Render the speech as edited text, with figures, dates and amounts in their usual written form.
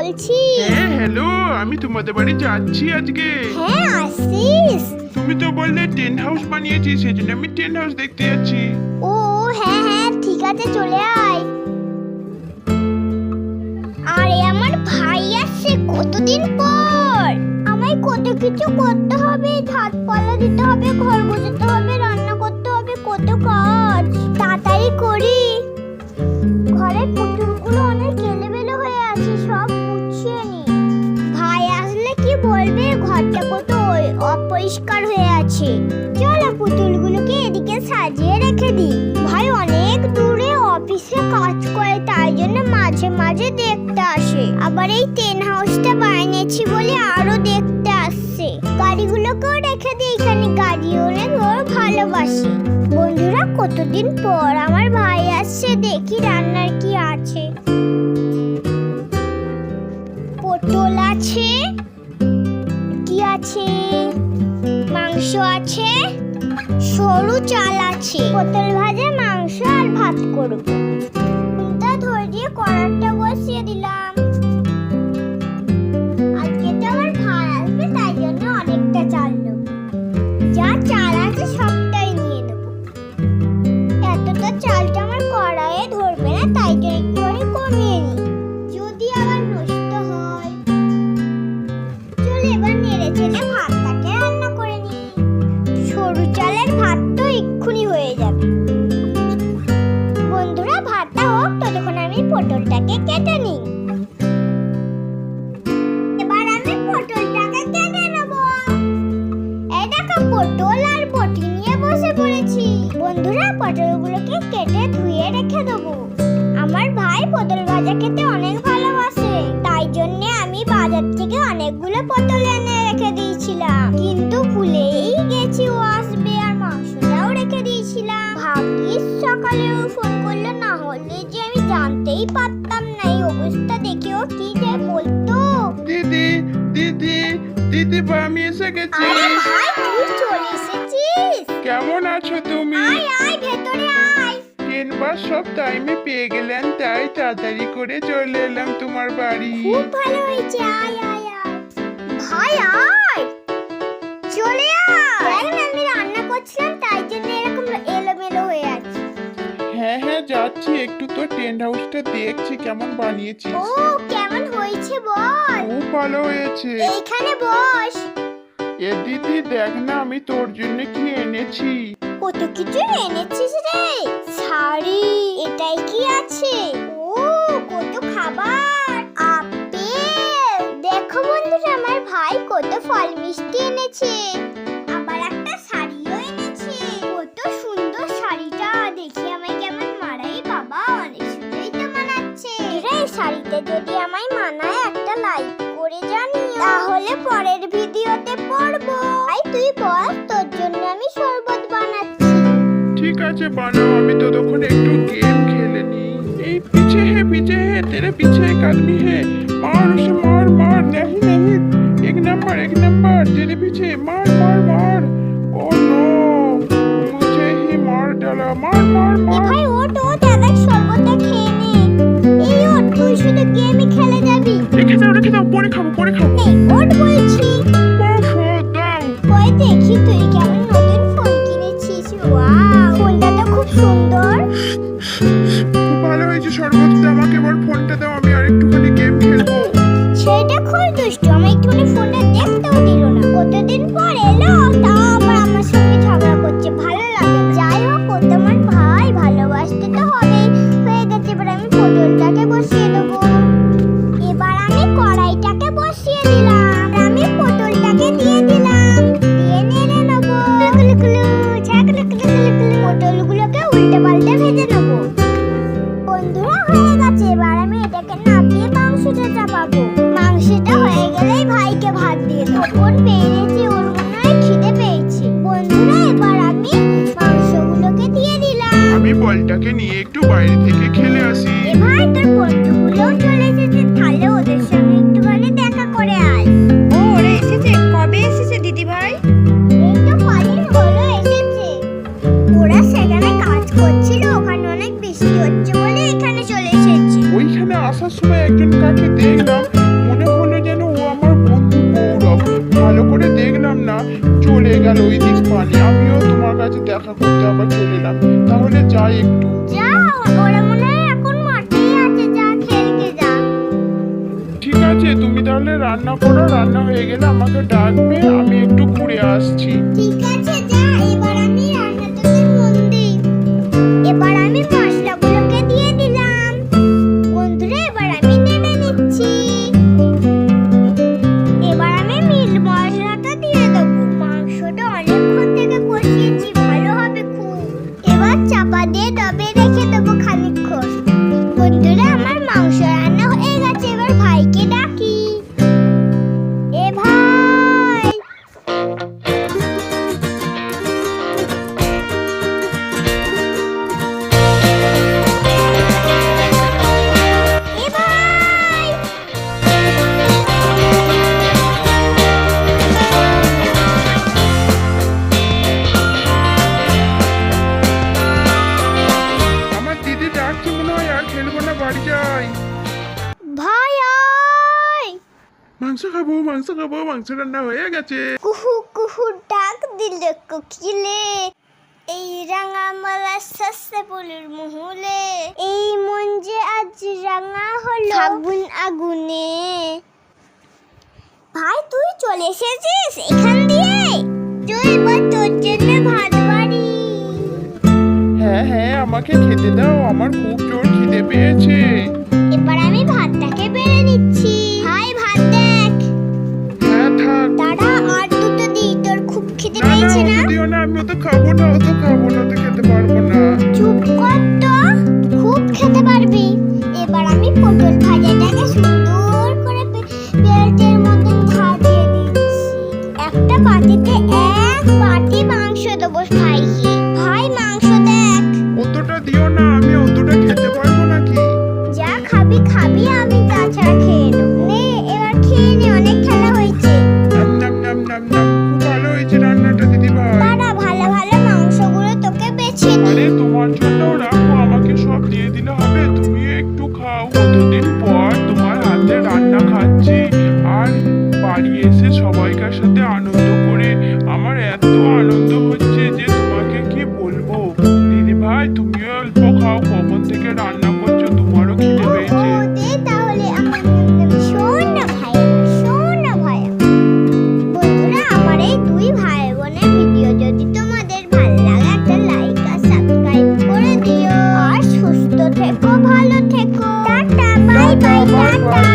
বলছি। হ্যাঁ হ্যালো, আমি তোমাদের বাড়ি যাচ্ছি আজকে। হ্যাঁ আসিস? তুমি তো বললে টেন্ট হাউস বানিয়েছিস, সেজন্য আমি টেন্ট হাউস দেখতে যাচ্ছি। ও হ্যাঁ হ্যাঁ ঠিক আছে, চলে আয়। আরে আমার ভাই আসছে কতদিন পর। আমায় কত কিছু করতে হবে, ছাদ পালা দিতে হবে, ঘর গোছাতে হবে, রান্না করতে হবে, কত কাজ। তাড়াতাড়ি করি। ঘরের পুতুলগুলো অনেক এলোমেলো হয়ে আছে, সব গুছিয়ে নি। ভাই আসলে কি বলবে, ঘরটা কত অপরিষ্কার হয়ে আছে। চলো পুতুলগুলোকে এদিকে সাজিয়ে রেখে দিই। ভাই অনেক দূরে অফিসে কাজ করে, তাই জন্য মাঝে মাঝে দেখতে আসে। আবার এই টেন্ট হাউসটা বানিয়েছি বলে আরো দেখতে আসছে। গাড়িগুলোকেও রেখে দিই এখানে, গাড়ি অনেক ওর ভালোবাসি। বন্ধুরা কতদিন পর আমার ভাই আসছে, দেখি রান্নার কি আছে। পটল আছে, কি আছে, মাংস আছে, সরু চাল আছে। পটল ভাজা, মাংস আর ভাত করব। কোনটা ধরে দিয়ে কড়াইটা বসিয়ে দিলাম। আজকে তো আমার ভাই আসবে, তাই জন্য অনেকটা চাল নেব। যা চাল আছে সবটাই নিয়ে নেব। এতটা চালটা আমার কড়াইয়ে ধরবে না, তাই জন্য একটুখানি কমিয়ে নিই, যদি আবার নষ্ট হয়। চলো এবার নেড়ে চেড়ে ভাতটাকে রান্না করে নিই। সরু চালের ভাত তো এক্ষুনি হয়ে যাবে। বন্ধুরা ভাতটা হোক, ততক্ষণ আমি পটলটাকে কেটে নিই। এবার আমি পটলটাকে কেটে নেব। এই দেখো পটল আর বটি নিয়ে বসে পড়েছি। বন্ধুরা পটলগুলোকে কেটে ধুয়ে রেখে দেবো। আমার ভাই পটল ভাজা খেতে অনেক ভালোবাসে, তাই জন্য আমি বাজার থেকে অনেকগুলো পটল এনে রেখে দিয়েছিলাম, কিন্তু ভুলেই গেছি ও আসবে। আর মাংসটাও রেখে দিয়েছিলাম। ভাগ্যিস সকালে ও ফোন করলো, না হলে যে আমি জানতেই পারতাম না। এই অবস্থা দেখে ও কি যে বলতো। দিদি দিদি দিদি ভাই, আমি এসে গেছি। আরে ভাই তুই চলে এসেছিস? কেমন আছো তুমি? আয় আয় ভেতরে আয়। ট্রেনবার সব টাইমে পেয়ে গেলেন, তাই তাড়াতাড়ি করে চলে এলাম তোমার বাড়ি। খুব ভালো হয়েছে, আয় আয় আয়। ভাই আয়, চলে আয়। দেখ না, আমি রান্না করছিলাম, তাই জন্য এরকম এলোমেলো হয়ে আছে। হ্যাঁ হ্যাঁ যাচ্ছি, একটু তো টেন্ট হাউসটা দেখছি কেমন বানিয়েছিস। ও কেমন হয়েছে বল। খুব ভালো হয়েছে। এইখানে বস। এ দিদি দেখ না, আমি তোর জন্য কি এনেছি। কত কিছু এনেছিস রে। শাড়ি, এটাই কি আছে? ও কত খাবার, আপেল। দেখো বন্ধুরা, আমার ভাই কত ফল মিষ্টি এনেছে। আবার একটা শাড়িও এনেছে। কত সুন্দর শাড়িটা, দেখি আমায় কেমন মানায়। বাবা অনেক সুন্দরই তো মানাচ্ছে। এই শাড়িতে যদি আমায় মানায়, একটা লাইক করে জানি, তাহলে পরের ভিডিওতে পড়বো। আই তুই বল, তোর জন্য আমি শরবত বানাচ্ছি। ঠিক আছে বানাও, আমি তো তখন একটু गेम खेले नी। এই पीछे है तेरे पीछे एक आदमी है, मार उसे मार मार। नहीं एक नंबर तेरे पीछे, मार मार मार। ओ नो, मुझे ही मार डाला। मार मार এ मार। ভাই ওঠ ওঠ, এক শরবতটা খেয়ে নে। এই ওঠ, তুই শুধু গেমই খেলে যাবি। রেখে দাও, পরে খাবো। এই ওঠ বলছি। ওফো দাও। ওই দেখি তুই কেমন নতুন ফোন কিনেছিস। ওয়াও, ফোনটা তো খুব সুন্দর। খুব ভালো হয়েছে শরবতটা, আমাকে এবার ফোনটা দাও, আমি আর একটুখানি গেম খেলবো। সেটা খুব দুষ্টু, আমি একটুখানি ফোনটা দেখতেও দিল না। কতদিন পর এলো, তাও আবার আমার সঙ্গে ঝগড়া করছে, ভালো লাগে না। যাই হোক, ও তো আমার ভাই, ভালোবাসতে তো হবেই। হয়ে গেছে, এবার আমি পটলটাকে বসিয়ে দেবো। এবার আমি কড়াইটাকে বসিয়ে দিলাম, আর আমি পটলটাকে দিয়ে দিলাম, দিয়ে নেড়ে নেবো। পটলগুলোকে উল্টে পাল্টে ভেজে নেবো। বন্ধুরা হয়ে গেছে, এবার আমি এটাকে নামিয়ে মাংসটা চাপাবো। মাংসটা হয়ে গেলেই ভাইকে ভাত দিয়ে দেবো। কখন পেয়েছি, ওর মনে হয় খিদে পেয়েছে। বন্ধুরা এবার আমি মাংসগুলোকে দিয়ে দিলাম। আমি বলটাকে নিয়ে একটু বাইরে থেকে খেলে আসি। এ ভাই, তোর বন্ধুগুলোও চলে এসেছে, তাহলে ওদের সঙ্গে একটুখানি দেখা করে আয়। ও ওরা এসেছে? কবে এসেছে দিদি ভাই? এই তো কদিন হলো এসেছে। ওরা সেখানে কাজ করছিল, ওখানে অনেক বৃষ্টি হচ্ছে বলে এখানে চলে এসেছে। ওইখানে আসার সময় একজন কাকে দেখলাম, আবার চলে এলাম। তাহলে যাই একটু। যা, ওরা মনে হয় এখন মাঠেই আছে, যা খেলতে যা। ঠিক আছে, তুমি তাহলে রান্না করো, রান্না হয়ে গেলে আমাকে ডাকবে, আমি একটু ঘুরে আসছি। ঠিক আছে যা, এবার আমি রান্নাটাতে মন দিই। এবার আমি মশলাগুলোকে দিয়ে দিলাম। বন্ধুরা, এবার আমি নেড়ে নিচ্ছি। এবার আমি মিট মশলাটা দিয়ে দেবো। মাংসটা অনেকক্ষণ থেকে কষিয়েছি, ভালো হবে খুব। এবার চাপা দিয়ে দবে রেখে দেবো খানিকক্ষণ। বন্ধুরা, আমার মাংস রান্না হয়ে গেছে, এবার ভাইকে ডাকি। এ ভাই, এ ভাই, আমার দিদি ডাকছে মনে হয়, আর খেলবো না, বাড়ি যাই। ভাই আয়। মাংস খাবো, মাংস খাবো, মাংস রান্না হয়ে গেছে। কুহু কুহু ডাক দিল কোকিলে, এই রাঙামালা শস্যে ফুলের মহুলে, এই মন যে আজ রাঙা হলো ফাগুন আগুনে। ভাই, তুই চলে এসেছিস এখান দিয়ে? তুই এবার তোর জন্য ভাত বাড়ি। হ্যাঁ হ্যাঁ, আমাকে খেতে দাও, আমার খুব জোর খিদে পেয়েছে। এবার আমি ভাতটাকে বেড়ে নিচ্ছি। ভাই, ভাত দেখ। হ্যাঁ থাক। দাঁড়া, আর দুটো দিই, তোর খুব খিদে না না, পেয়েছে না? অত দিও না, আমি অত খাবো না, অত খাবো না, অত খেতে পারবো না। চুপ কর তো, খুব খেতে পারবি। এবার আমি পটল ভাজাটাকে সুন্দর করে পেঁয়াজের মতন ভাজিয়ে দিচ্ছি। একটা বাটিতে এক বাটি মাংস দেবো ভাইকে। ভাই, মাংস দেখ। অতটা দিও না, আমি অতটা খেতে পারবো নাকি? যা খাবি খাবি, আমি তাছাড়া খেয়ে নেবো। নে, এবার খেয়ে নে, অনেক খেলা হয়েছে। নাম নাম নাম নাম নাম, খুব ভালো হয়েছে রান্নাটা দিদি ভাই। দাঁড়া, ভালো ভালো মাংসগুলো তোকে বেছে দিই। আরে তোমার জন্য রাখো, আমাকে সব দিয়ে দিলে হবে, তুমি একটু খাও। কতদিন পর তোমার হাতে রান্না খাচ্ছি, আর বাড়ি এসে সবাইকার সাথে আনন্দ করে আমার এত আনন্দ হচ্ছে যে তোমাকে কি বলবো। দিদি ভাই, তুমিও অল্প খাও, কখন থেকে রান্না করছো, তোমারও খিদে পেয়েছে। দে তাহলে আমার শোন না ভাই, শোন না ভাই। বন্ধুরা, আমার এই দুই ভাই বোনের ভিডিও যদি তোমাদের ভালো লাগে, একটা লাইক আর সাবস্ক্রাইব করে দিও। আর সুস্থ থেকো, ভালো থেকো। Tata, bye bye, tata.